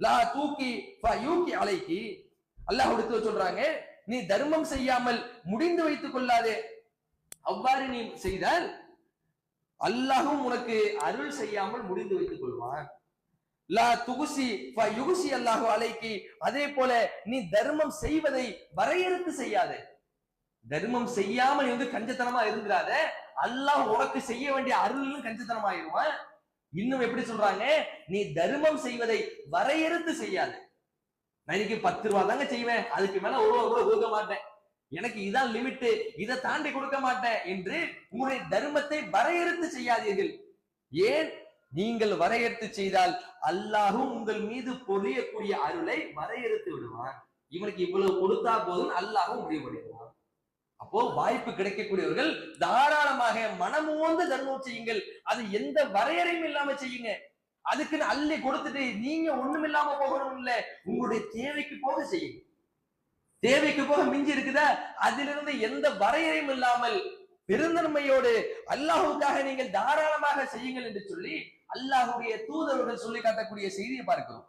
லா தூக்கி ஃபயூகி அலைகி, அல்லாஹ் எடுத்து சொல்றாங்க, நீ தர்மம் செய்யாமல் முடிந்து வைத்துக் கொள்ளாதே. அவ்வாறு நீ செய்தால் அல்லாஹும் உனக்கு அருள் செய்யாமல் முடிந்து வைத்துக் கொள்வான். லா துகுசி ஃபயுகுசி அல்லாஹு அலைகி, அதே போல நீ தர்மம் செய்வதை வரையறுத்து செய்யாதே. தர்மம் செய்யாமல் நீ கஞ்சத்தனமா இருந்துடாத, அல்லாஹ் உனக்கு செய்ய வேண்டிய அருளும் கஞ்சத்தனமாயிருவான். இன்னும் எப்படி சொல்றாங்க, நீ தர்மம் செய்வதை வரையறுத்து செய்யாது. நான் இன்னைக்கு 10 ரூபா தாங்க செய்வேன், அதுக்கு மேல 1 ரூபா கூட கொடுக்க மாட்டேன், எனக்கு இதான் லிமிட், இதை தாண்டி கொடுக்க மாட்டேன் என்று உங்களுடைய தர்மத்தை வரையறுத்து செய்யாதீர்கள். ஏன்? நீங்கள் வரையறுத்து செய்தால் அல்லாஹும் உங்கள் மீது பொழியக்கூடிய அருளை வரையறுத்து விடுவான். இவனுக்கு இவ்வளவு கொடுத்தா போதும் அல்லாஹும் முடிவு பண்ணிடுவான். அப்போ வாய்ப்பு கிடைக்கக்கூடியவர்கள் தாராளமாக மனமோந்து தர்மம் செய்யுங்கள். அது எந்த வரையறையும் இல்லாம செய்யுங்க. அதுக்குன்னு அள்ளி கொடுத்துட்டு நீங்க ஒண்ணும் இல்லாம போகணும் இல்ல, உங்களுடைய தேவைக்கு போக செய்யுங்க. தேவைக்கு போக மிஞ்சி இருக்குதா, அதிலிருந்து எந்த வரையறையும் இல்லாமல் பெருந்தன்மையோடு அல்லாஹுக்காக நீங்கள் தாராளமாக செய்யுங்கள் என்று சொல்லி அல்லாஹுடைய தூதர்கள் சொல்லி காட்டக்கூடிய செய்தியை பார்க்கிறோம்.